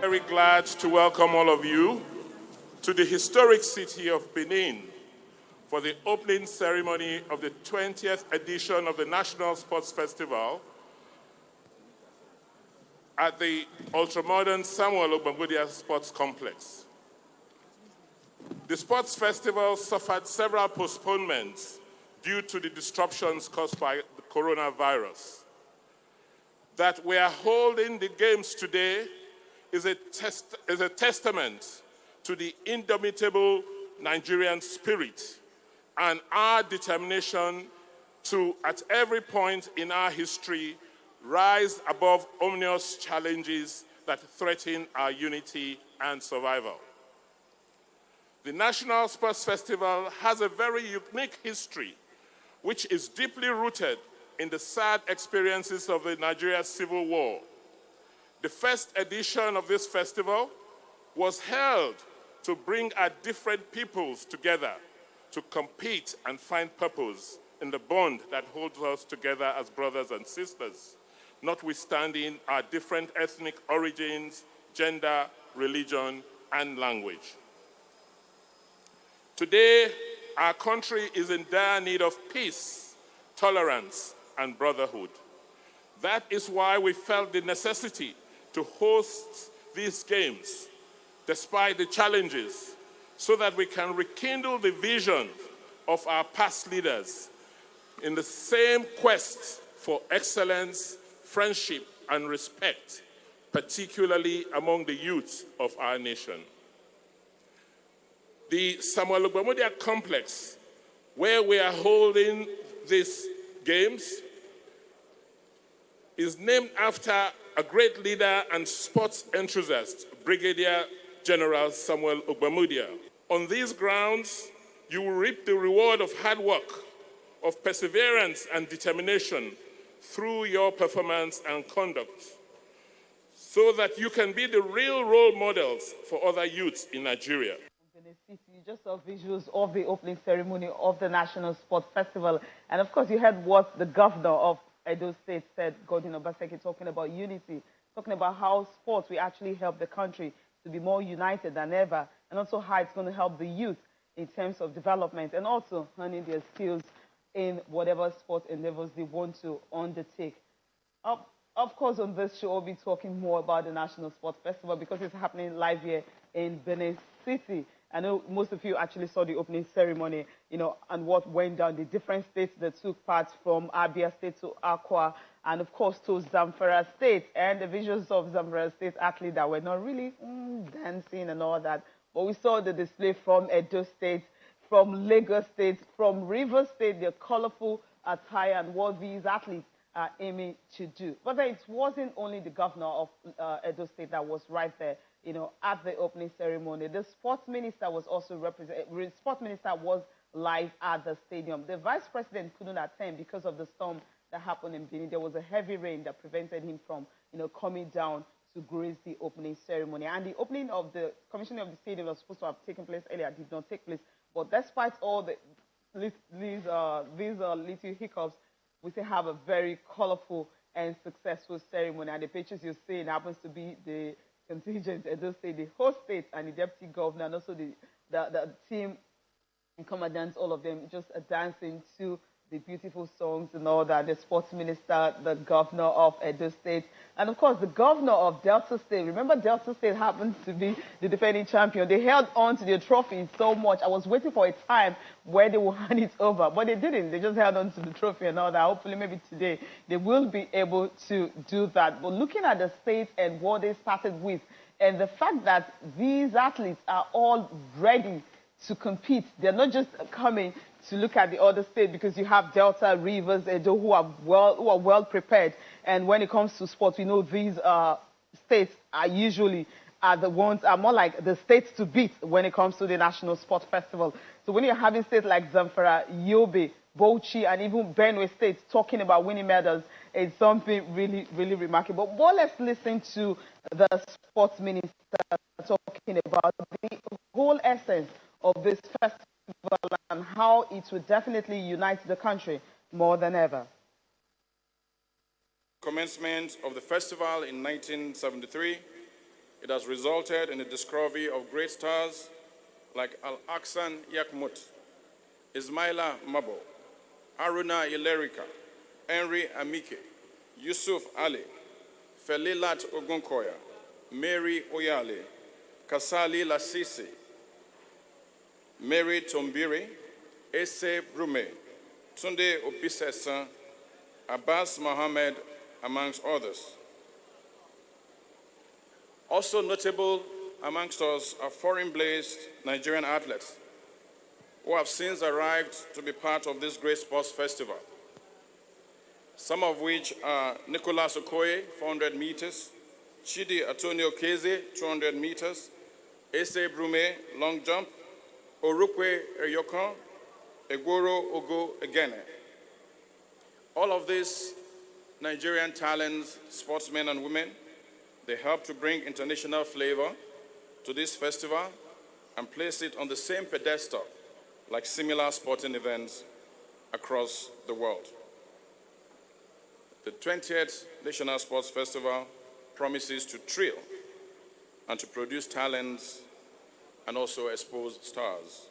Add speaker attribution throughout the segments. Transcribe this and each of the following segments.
Speaker 1: Very glad to welcome all of you to the historic city of Benin for the opening ceremony of the 20th edition of the National Sports Festival at the ultramodern Samuel Ogbamudia Sports Complex. The sports festival suffered several postponements due to the disruptions caused by the coronavirus. That we are holding the games today is a testament to the indomitable Nigerian spirit and our determination to, at every point in our history, rise above ominous challenges that threaten our unity and survival. The National Sports Festival has a very unique history, which is deeply rooted in the sad experiences of the Nigeria Civil War. The first edition of this festival was held to bring our different peoples together to compete and find purpose in the bond that holds us together as brothers and sisters, notwithstanding our different ethnic origins, gender, religion, and language. Today, our country is in dire need of peace, tolerance, and brotherhood. That is why we felt the necessity to host these games, despite the challenges, so that we can rekindle the vision of our past leaders in the same quest for excellence, friendship, and respect, particularly among the youth of our nation. The Samuel Ogbamudia Complex, where we are holding these games, is named after a great leader and sports enthusiast, Brigadier General Samuel Ogbamudia. On these grounds, you will reap the reward of hard work, of perseverance and determination through your performance and conduct, so that you can be the real role models for other youths in Nigeria.
Speaker 2: You just saw visuals of the opening ceremony of the National Sports Festival. And of course, you heard what the governor of Edo State said, Godwin Obaseki, talking about unity, talking about how sports will actually help the country to be more united than ever, and also how it's going to help the youth in terms of development and also honing their skills in whatever sport endeavors they want to undertake. Of course, on this show, we'll be talking more about the National Sports Festival because it's happening live here in Benin City. I know most of you actually saw the opening ceremony, and what went down, the different states that took part, from Abia State to Akwa, and of course to Zamfara State, and the visuals of Zamfara State athletes that were not really dancing and all that. But we saw the display from Edo State, from Lagos State, from Rivers State, their colorful attire and what these athletes are aiming to do. But it wasn't only the governor of Edo State that was right there, at the opening ceremony. The sports minister was also sports minister was live at the stadium. The vice president couldn't attend because of the storm that happened in Benin. There was a heavy rain that prevented him from, coming down to grace the opening ceremony. And the opening of the commissioning of the stadium was supposed to have taken place earlier, did not take place. But despite all these little hiccups, we still have a very colorful and successful ceremony. And the pictures you're seeing happens to be the contingent, Edo State, the host state, and the deputy governor, and also the team and commandants, all of them just dancing to the beautiful songs and all that. The sports minister, the governor of Edo State, and of course the governor of Delta State. Remember, Delta State happens to be the defending champion. They held on to their trophy so much. I was waiting for a time where they will hand it over, but they didn't. They just held on to the trophy and all that. Hopefully, maybe today they will be able to do that. But looking at the state and what they started with, and the fact that these athletes are all ready to compete. They're not just coming to look at the other state, because you have Delta, Rivers, Edo, who are well prepared. And when it comes to sports, we know these states are usually the ones are more like the states to beat when it comes to the National Sports Festival. So when you're having states like Zamfara, Yobe, Bauchi, and even Benue State talking about winning medals, it's something really, really remarkable. But let's listen to the sports minister talking about the whole essence of this festival and how it will definitely unite the country more than ever.
Speaker 3: Commencement of the festival in 1973, It has resulted in the discovery of great stars like Al-Aksan Yakmut, Ismaila Mabo, Haruna Ilerika, Henry Amike, Yusuf Ali, Felilat Ogunkoya, Mary Oyale, Kasali Lasisi, Mary Tombiri, Ese Brume, Tunde Obisesan, Abbas Mohammed, amongst others. Also notable amongst us are foreign-based Nigerian athletes who have since arrived to be part of this great sports festival, some of which are Nicholas Okoye, 400 meters, Chidi Antonio Keze, 200 meters, Ese Brume, long jump, Orukwe Eyokan, Egoro Ogo Egene. All of these Nigerian talents, sportsmen and women, they help to bring international flavor to this festival and place it on the same pedestal like similar sporting events across the world. The 20th National Sports Festival promises to thrill and to produce talents and also expose stars.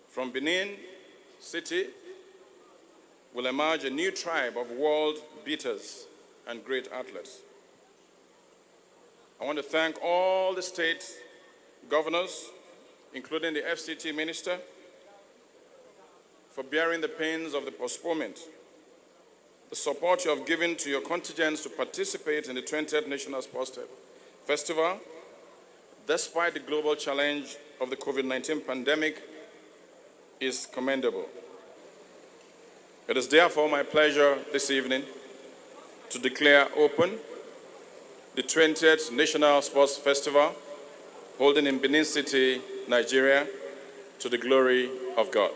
Speaker 3: From Benin City will emerge a new tribe of world beaters and great athletes. I want to thank all the state governors, including the FCT minister, for bearing the pains of the postponement, the support you have given to your contingents to participate in the 20th National Sports Festival, despite the global challenge of the COVID-19 pandemic, is commendable. It is therefore my pleasure this evening to declare open the 20th National Sports Festival holding in Benin City, Nigeria, to the glory of God.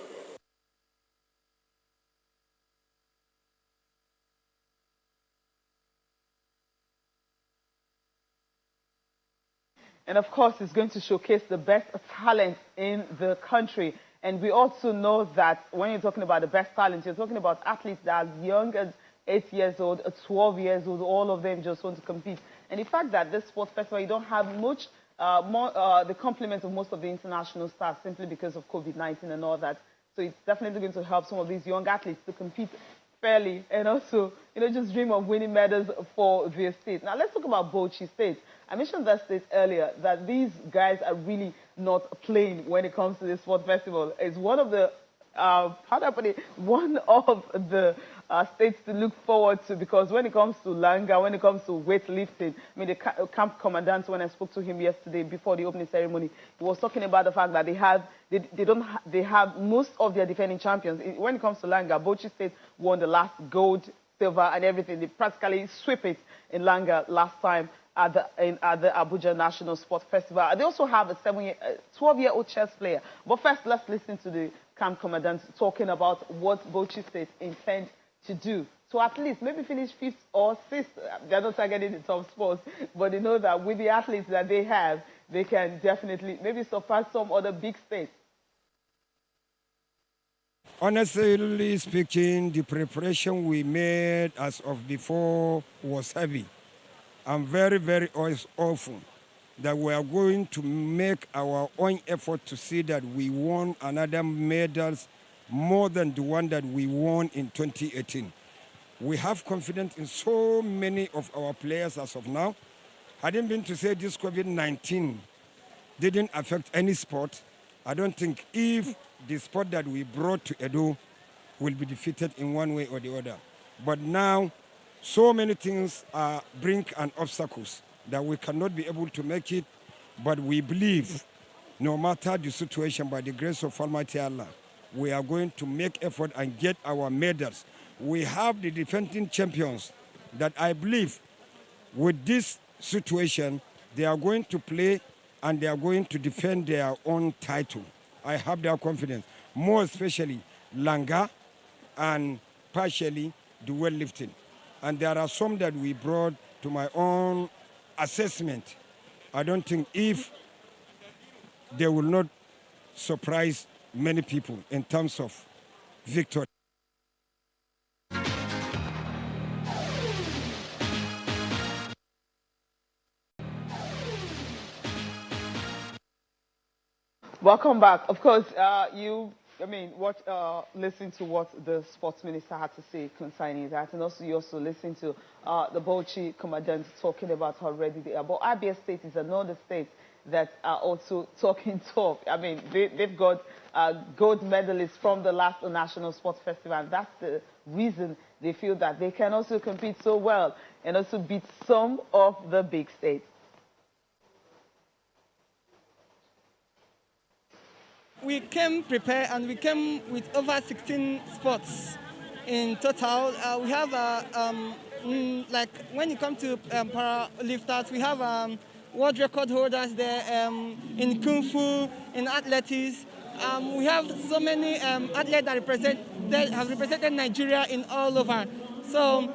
Speaker 2: And of course, it's going to showcase the best talent in the country. And we also know that when you're talking about the best talent, you're talking about athletes that are as young as 8 years old, 12 years old, all of them just want to compete. And the fact that this sports festival, you don't have much, the complement of most of the international stars simply because of COVID-19 and all that. So it's definitely going to help some of these young athletes to compete fairly and also, just dream of winning medals for their state. Now, let's talk about Bauchi State. I mentioned that state earlier, that these guys are really not playing when it comes to this sport festival. It's one of the, one of the states to look forward to, because when it comes to Langa, when it comes to weightlifting, I mean, the camp commandant, when I spoke to him yesterday before the opening ceremony, he was talking about the fact that they have most of their defending champions. When it comes to Langa, Bauchi State won the last gold, silver, and everything. They practically swept it in Langa last time at the Abuja National Sports Festival. They also have a 12-year-old chess player. But first, let's listen to the camp commandant talking about what Bauchi State intends to do. So at least maybe finish 5th or 6th. They're not targeting the top sports, but they know that with the athletes that they have, they can definitely maybe surpass some other big states.
Speaker 4: Honestly speaking, the preparation we made as of before was heavy. I'm very, very awful that we are going to make our own effort to see that we won another medals more than the one that we won in 2018. We have confidence in so many of our players as of now. Hadn't been to say this COVID-19 didn't affect any sport, I don't think if the sport that we brought to Edo will be defeated in one way or the other. But now, so many things are brink and obstacles that we cannot be able to make it, but we believe no matter the situation, by the grace of Almighty Allah, we are going to make effort and get our medals. We have the defending champions that I believe with this situation, they are going to play and they are going to defend their own title. I have their confidence, more especially Langa and partially the weightlifting. And there are some that we brought to my own assessment. I don't think if they will not surprise many people in terms of victory.
Speaker 2: Welcome back. Of course, listen to what the sports minister had to say concerning that, and also you also listen to the Bauchi commandant talking about how ready they are. But Abia State is another state that are also talking tough. I mean, they've got gold medalists from the last National Sports Festival, and that's the reason they feel that they can also compete so well and also beat some of the big states.
Speaker 5: We came prepared, and we came with over 16 sports in total. We have, like when it comes to para lifters, we have world record holders there in Kung Fu, in athletics. We have so many athletes that have represented Nigeria in all over. So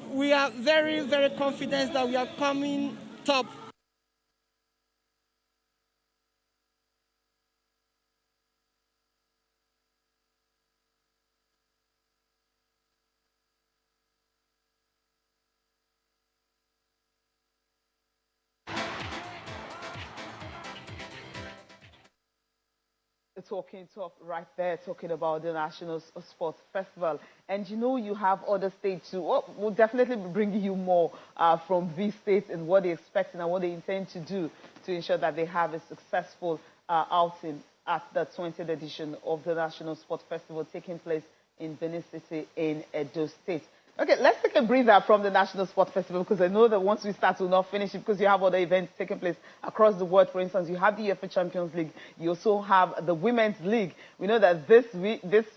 Speaker 5: we are very, very confident that we are coming top.
Speaker 2: Talking top right there, talking about the National Sports Festival. And you know, you have other states too. We'll definitely be bringing you more from these states and what they expect and what they intend to do to ensure that they have a successful outing at the 20th edition of the National Sports Festival taking place in Benin City in Edo State. Okay, let's take a breather from the National Sports Festival, because I know that once we start, we'll not finish it, because you have other events taking place across the world. For instance, you have the UEFA Champions League. You also have the Women's League. We know that this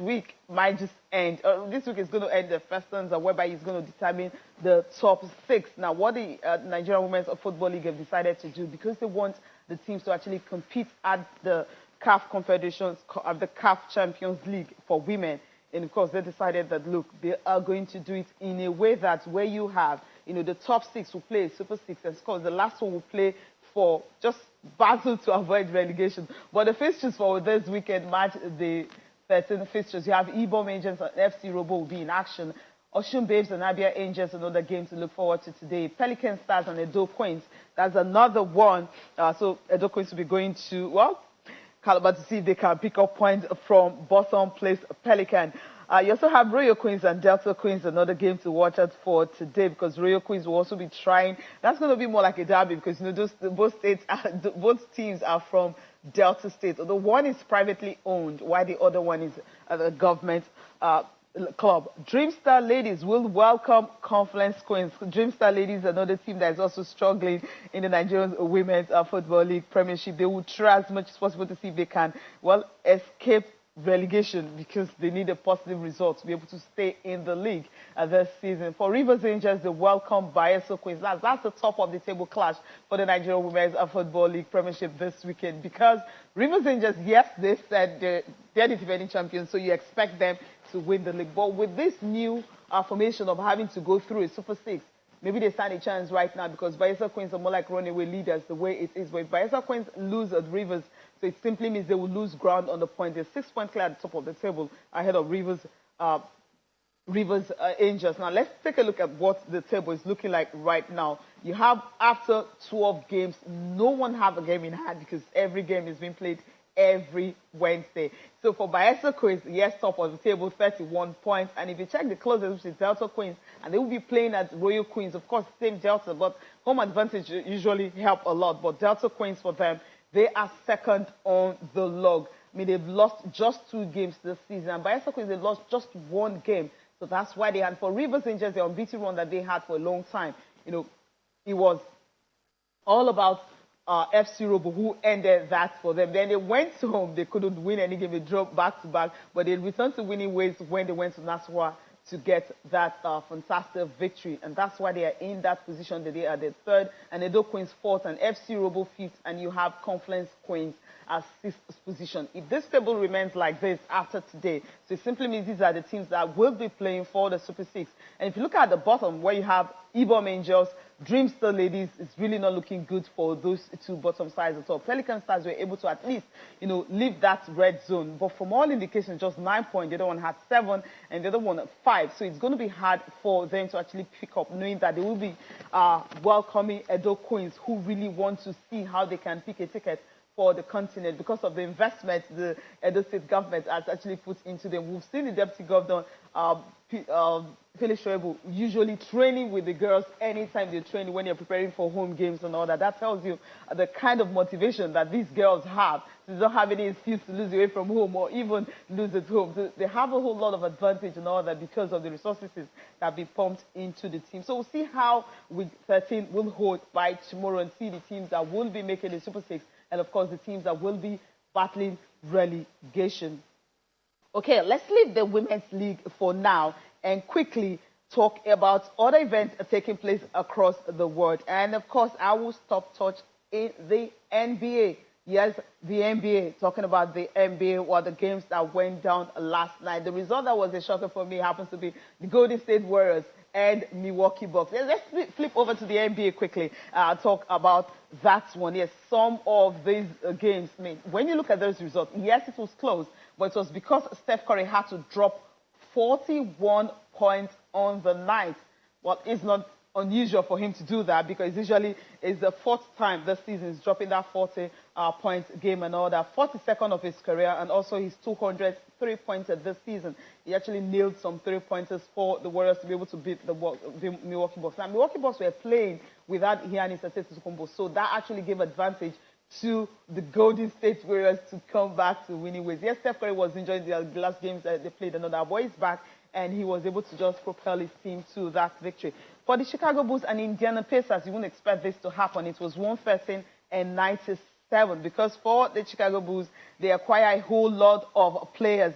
Speaker 2: week might just end. This week is going to end the first stanza, whereby it's going to determine the top 6. Now, what the Nigerian Women's Football League have decided to do, because they want the teams to actually compete at the CAF Confederations, at the CAF Champions League for women. And of course, they decided that, look, they are going to do it in a way that where you have, the top 6 will play Super 6, and of course, the last one will play for just battle to avoid relegation. But the fixtures for this weekend match, the 13 fixtures, you have Ibom Angels and FC Robo will be in action. Oshun Babes and Abia Angels, another game to look forward to today. Pelican Stars and Edo Queens, that's another one. So Edo Queens will be going to, well, Calabar to see if they can pick up points from bottom place Pelican. You also have Royal Queens and Delta Queens, another game to watch out for today, because Royal Queens will also be trying. That's going to be more like a derby, because both teams are from Delta State. Although one is privately owned, while the other one is a government club. Dreamstar Ladies will welcome Confluence Queens. Dreamstar Ladies, another team that is also struggling in the Nigerian Women's Football League Premiership. They will try as much as possible to see if they can, well, escape relegation, because they need a positive result to be able to stay in the league this season. For Rivers Angels, they welcome Bayelsa Queens. That's the top of the table clash for the Nigerian Women's Football League Premiership this weekend, because Rivers Angels, yes, they said they're the defending champions, so you expect them to win the league. But with this new formation of having to go through a Super 6, maybe they stand a chance right now, because Bayelsa Queens are more like runaway leaders the way it is. But if Bayelsa Queens lose at Rivers, so it simply means they will lose ground on the point. They're 6 points clear at the top of the table ahead of Rivers Angels. Now, let's take a look at what the table is looking like right now. You have, after 12 games, no one have a game in hand, because every game is being played every Wednesday. So for Bayelsa Queens, yes, top of the table, 31 points. And if you check the closest, which is Delta Queens, and they will be playing at Royal Queens, of course, same Delta, but home advantage usually help a lot. But Delta Queens, for them, they are second on the log. I mean, they've lost just 2 games this season. And Bayelsa Queens, they lost just 1 game. So that's why they had, for Rivers Angels, the unbeaten run that they had for a long time, it was all about FC Robo, who ended that for them. Then they went home. They couldn't win any game. They dropped back-to-back. But they returned to winning ways when they went to Nasarawa to get that fantastic victory. And that's why they are in that position that they are the 3rd, and Edo Queens 4th, and FC Robo 5th, and you have Confluence Queens as 6th position. If this table remains like this after today, so it simply means these are the teams that will be playing for the Super 6. And if you look at the bottom, where you have Ibom Angels, Dreamstar Ladies, it's really not looking good for those 2 bottom sides at all. Pelican Stars were able to at least, leave that red zone. But from all indications, just 9 points. The other one had 7, and the other one 5. So it's going to be hard for them to actually pick up, knowing that they will be welcoming Edo Queens, who really want to see how they can pick a ticket for the continent because of the investment the Edo State government has actually put into them. We've seen the Deputy Governor, Philip Shoebu, usually training with the girls anytime they train when you're preparing for home games and all that. That tells you the kind of motivation that these girls have. They don't have any excuse to lose away from home or even lose at home. So they have a whole lot of advantage and all that because of the resources that have been pumped into the team. So we'll see how week 13 will hold by tomorrow and see the teams that will be making the Super 6 and, of course, the teams that will be battling relegation. Okay, let's leave the Women's League for now and quickly talk about other events taking place across the world. And, of course, I will stop touch in the NBA. Yes, the NBA, talking about the NBA or the games that went down last night. The result that was a shocker for me happens to be the Golden State Warriors and Milwaukee Bucks. Let's flip over to the NBA quickly, talk about that one. Yes, some of these games, I mean, when you look at those results, yes, it was close, but it was because Steph Curry had to drop 41 points on the night. Well, it's not unusual for him to do that because usually it's the fourth time this season he's dropping that 40-point game and all that. 42nd of his career and also his 200 3-pointer this season. He actually nailed some 3-pointers for the Warriors to be able to beat the Milwaukee Bucks. Now, Milwaukee Bucks were playing without Giannis Antetokounmpo, so that actually gave advantage to the Golden State Warriors to come back to winning ways. Yes, Steph Curry was enjoying the last games that they played, another boy is back, and he was able to just propel his team to that victory. For the Chicago Bulls and Indiana Pacers, you wouldn't expect this to happen. It was 113 and 97 because for the Chicago Bulls, they acquire a whole lot of players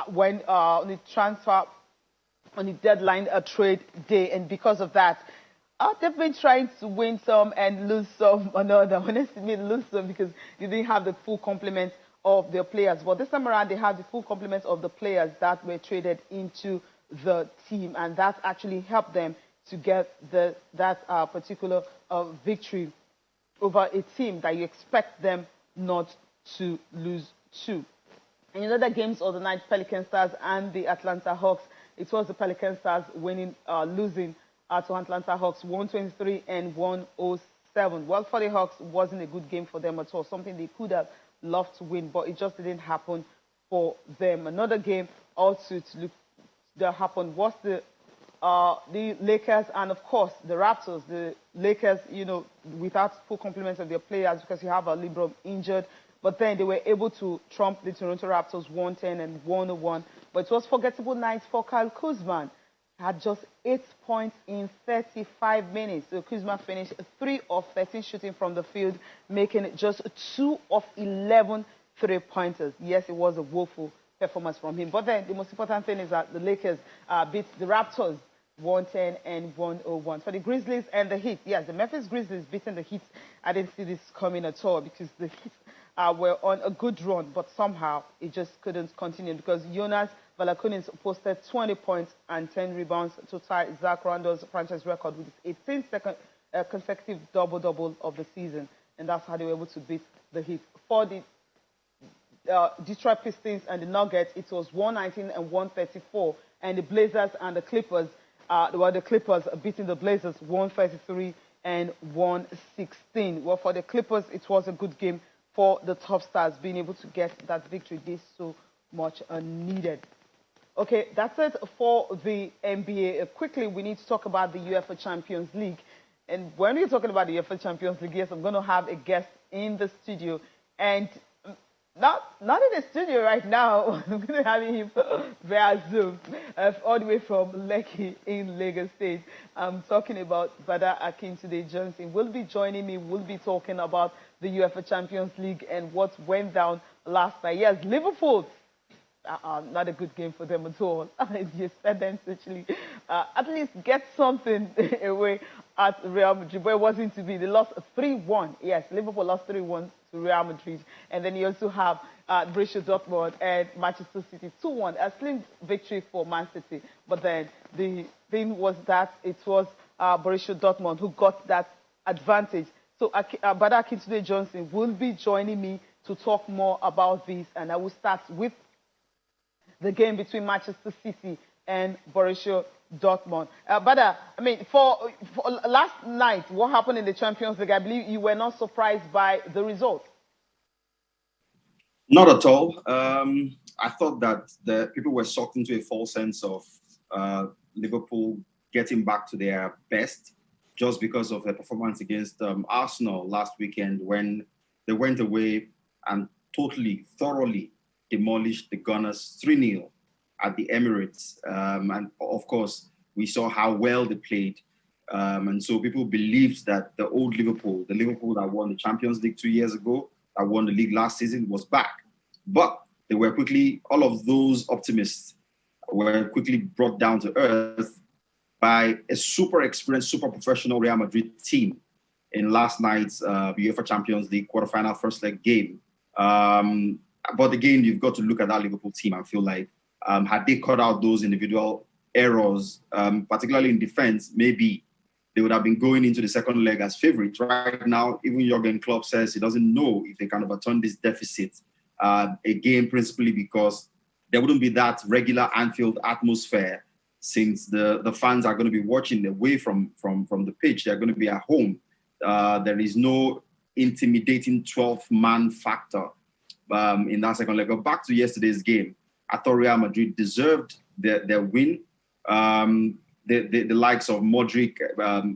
Speaker 2: when the transfer on the deadline trade day, and because of that, they've been trying to win some and lose some. Another, honestly, lose some because you didn't have the full complement of their players. But this time around, they have the full complement of the players that were traded into the team, and that actually helped them to get that particular victory over a team that you expect them not to lose to. And in other games of the night, Pelican Stars and the Atlanta Hawks, it was the Pelican Stars losing to Atlanta Hawks 123 and 107. Well, for the Hawks, it wasn't a good game for them at all, something they could have loved to win, but it just didn't happen for them. Another game also that happened was the Lakers and, of course, the Raptors. The Lakers, you know, without full complement of their players because you have LeBron injured, but then they were able to trump the Toronto Raptors 110 and 101. But it was forgettable night for Kyle Kuzma. Had just 8 points in 35 minutes. So Kuzma finished 3 of 13 shooting from the field, making just 2 of 11 3-pointers. Yes, it was a woeful performance from him. But then the most important thing is that the Lakers beat the Raptors 110 and 101. For the Grizzlies and the Heat, yes, the Memphis Grizzlies beating the Heat. I didn't see this coming at all because the Heat were on a good run, but somehow it just couldn't continue because Jonas Valanciunas posted 20 points and 10 rebounds to tie Zach Randolph's franchise record with his 18th consecutive double-double of the season, and that's how they were able to beat the Heat. For the Detroit Pistons and the Nuggets, it was 119 and 134, and the Blazers and the Clippers, the Clippers beating the Blazers 133 and 116. Well, for the Clippers, it was a good game for the top stars being able to get that victory. They so much needed. Okay, that's it for the NBA. Quickly, we need to talk about the UEFA Champions League. And when we're talking about the UEFA Champions League, yes, I'm going to have a guest in the studio. And not in the studio right now. I'm going to have him via Zoom, all the way from Lekki in Lagos State. I'm talking about Bada Akintunde Johnson. Will be joining me. We'll be talking about the UEFA Champions League and what went down last night. Yes, Liverpool. Not a good game for them at all. You expect them to actually at least get something away at Real Madrid, but it wasn't to be. They lost 3-1. Yes, Liverpool lost 3-1 to Real Madrid. And then you also have Borussia Dortmund and Manchester City 2-1. A slim victory for Man City. But then the thing was that it was Borussia Dortmund who got that advantage. So Bada Akintunde Johnson will be joining me to talk more about this. And I will start with the game between Manchester City and Borussia Dortmund. Bada, I mean, for last night, what happened in the Champions League, I believe you were not surprised by the result.
Speaker 6: Not at all. I thought that the people were sucked into a false sense of Liverpool getting back to their best just because of their performance against Arsenal last weekend when they went away and thoroughly demolished the Gunners 3-0 at the Emirates. And of course, we saw how well they played. And so people believed that the old Liverpool, the Liverpool that won the Champions League 2 years ago, that won the league last season, was back. But they were quickly, all of those optimists were quickly brought down to earth by a super experienced, super professional Real Madrid team in last night's UEFA Champions League quarterfinal first leg game. But again, you've got to look at that Liverpool team and feel like had they cut out those individual errors, particularly in defense, maybe they would have been going into the second leg as favorites. Right now, even Jurgen Klopp says he doesn't know if they can overturn this deficit again, principally because there wouldn't be that regular Anfield atmosphere since the fans are going to be watching away from the pitch. They're going to be at home. There is no intimidating 12-man factor in that second leg. But back to yesterday's game, I thought Real Madrid deserved their win. The likes of Modric,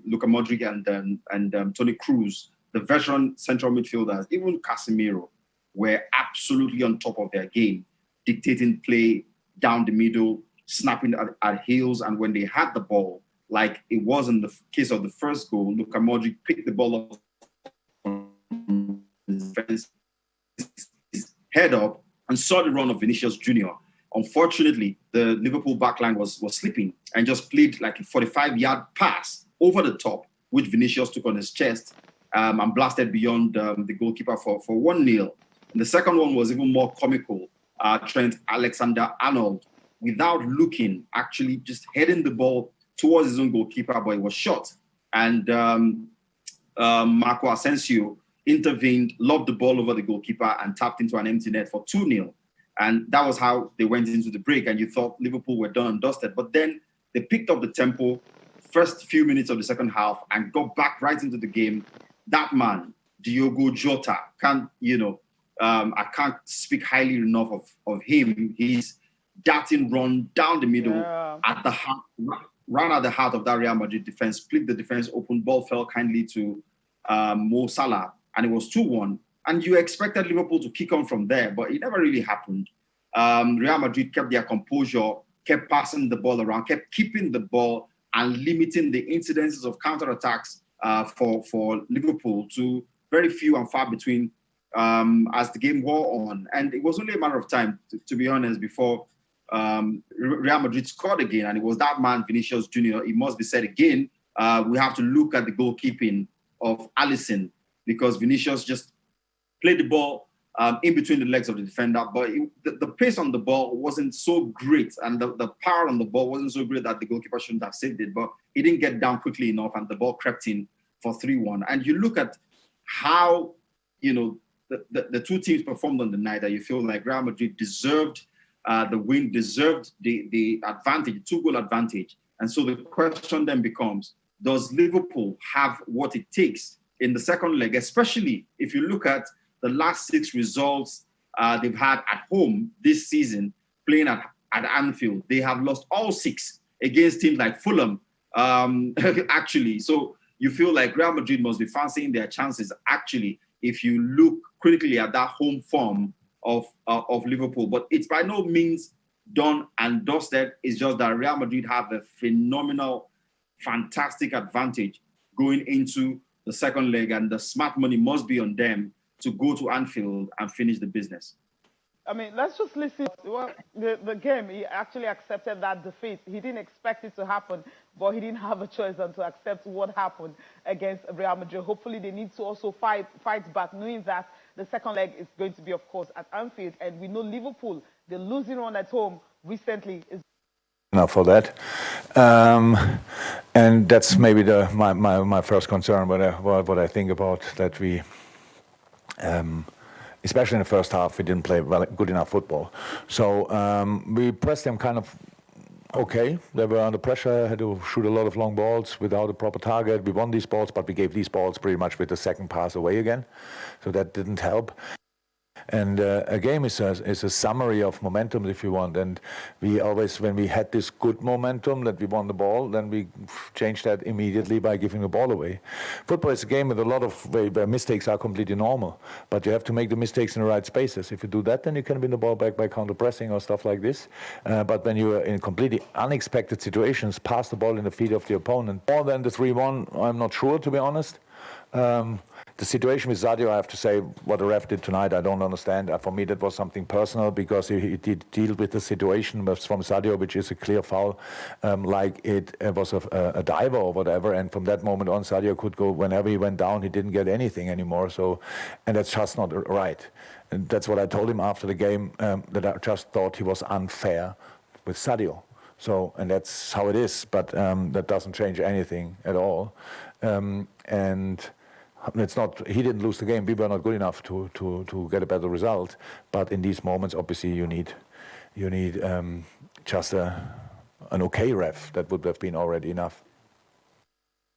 Speaker 6: Luka Modric, and Toni Kroos, the veteran central midfielders, even Casemiro, were absolutely on top of their game, dictating play down the middle, snapping at heels. And when they had the ball, like it was in the case of the first goal, Luka Modric picked the ball up from his head up and saw the run of Vinicius Jr. Unfortunately, the Liverpool backline was sleeping and just played like a 45-yard pass over the top, which Vinicius took on his chest and blasted beyond the goalkeeper for 1-0. And the second one was even more comical. Trent Alexander-Arnold, without looking, actually just heading the ball towards his own goalkeeper, but it was shot. And Marco Asensio intervened, lobbed the ball over the goalkeeper and tapped into an empty net for 2-0. And that was how they went into the break. And you thought Liverpool were done and dusted. But then they picked up the tempo first few minutes of the second half and got back right into the game. That man, Diogo Jota, I can't speak highly enough of him. He's darting run down the middle at the heart, right at the heart of that Real Madrid defense, split the defense open, ball fell kindly to Mo Salah, and it was 2-1. And you expected Liverpool to kick on from there, but it never really happened. Real Madrid kept their composure, kept passing the ball around, kept keeping the ball and limiting the incidences of counterattacks for Liverpool to very few and far between as the game wore on. And it was only a matter of time, to be honest, before Real Madrid scored again. And it was that man, Vinicius Jr. It must be said again, we have to look at the goalkeeping of Alisson, because Vinicius just played the ball in between the legs of the defender, but the pace on the ball wasn't so great, and the power on the ball wasn't so great that the goalkeeper shouldn't have saved it, but he didn't get down quickly enough, and the ball crept in for 3-1. And you look at how, the two teams performed on the night, that you feel like Real Madrid deserved the win, deserved the advantage, the 2-goal advantage. And so the question then becomes, does Liverpool have what it takes in the second leg, especially if you look at the last 6 results they've had at home this season, playing at Anfield? They have lost all 6 against teams like Fulham, actually. So you feel like Real Madrid must be fancying their chances, actually, if you look critically at that home form of Liverpool. But it's by no means done and dusted. It's just that Real Madrid have a phenomenal, fantastic advantage going into the second leg, and the smart money must be on them to go to Anfield and finish the business.
Speaker 2: I mean, let's just listen. Well, the game, he actually accepted that defeat. He didn't expect it to happen, but he didn't have a choice than to accept what happened against Real Madrid. Hopefully, they need to also fight back, knowing that the second leg is going to be, of course, at Anfield. And we know Liverpool, the losing run at home recently is
Speaker 7: enough for that, and that's maybe my first concern. What I think about that, we, especially in the first half, we didn't play good enough football. So we pressed them kind of okay. They were under pressure, had to shoot a lot of long balls without a proper target. We won these balls, but we gave these balls pretty much with the second pass away again. So that didn't help. And a game is a summary of momentum, if you want. And we always, when we had this good momentum that we won the ball, then we changed that immediately by giving the ball away. Football is a game with a lot of where mistakes are completely normal, but you have to make the mistakes in the right spaces. If you do that, then you can win the ball back by counter-pressing or stuff like this. But when you are in completely unexpected situations, pass the ball in the feet of the opponent. More than the 3-1, I'm not sure, to be honest. The situation with Sadio, I have to say, what the ref did tonight, I don't understand. For me, that was something personal because he did deal with the situation from Sadio, which is a clear foul, like it was a diver or whatever. And from that moment on, Sadio could go whenever he went down. He didn't get anything anymore. So, and that's just not right. And that's what I told him after the game, that I just thought he was unfair with Sadio. So, and that's how it is. But that doesn't change anything at all. And it's not, he didn't lose the game. We were not good enough to get a better result. But in these moments, obviously, you need just an okay ref. That would have been already enough.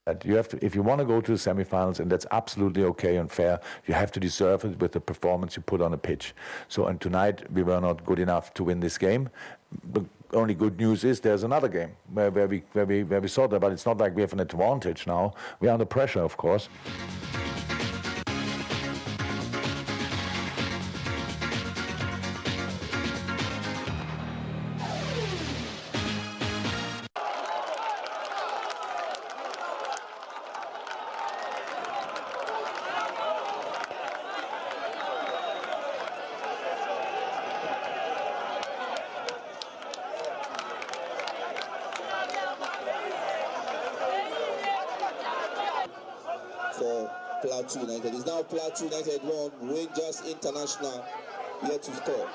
Speaker 7: But you have to, if you want to go to the semifinals, and that's absolutely okay and fair, you have to deserve it with the performance you put on the pitch. So, and tonight we were not good enough to win this game. The only good news is there's another game where we saw that, but it's not like we have an advantage now. We are under pressure, of course.
Speaker 8: For Plateau United. It's now Plateau United 1, Rangers International yet to score.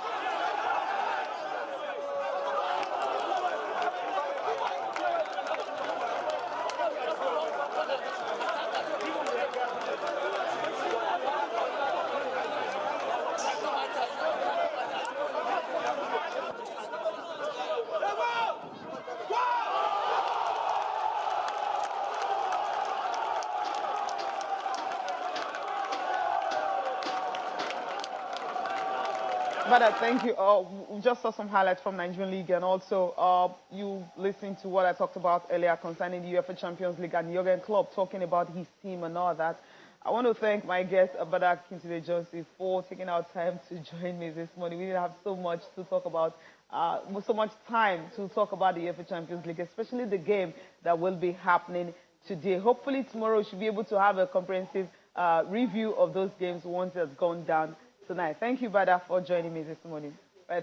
Speaker 2: But thank you. We just saw some highlights from Nigerian League, and also you listened to what I talked about earlier concerning the UEFA Champions League and Jurgen Klopp talking about his team and all that. I want to thank my guest, Abada Kintude-Johnson, for taking our time to join me this morning. We didn't have so much to talk about, so much time to talk about the UEFA Champions League, especially the game that will be happening today. Hopefully tomorrow we should be able to have a comprehensive review of those games once it's gone down tonight. Thank you, Bada, for joining me this morning.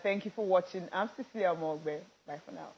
Speaker 2: Thank you for watching. I'm Cecilia Mogbe. Bye for now.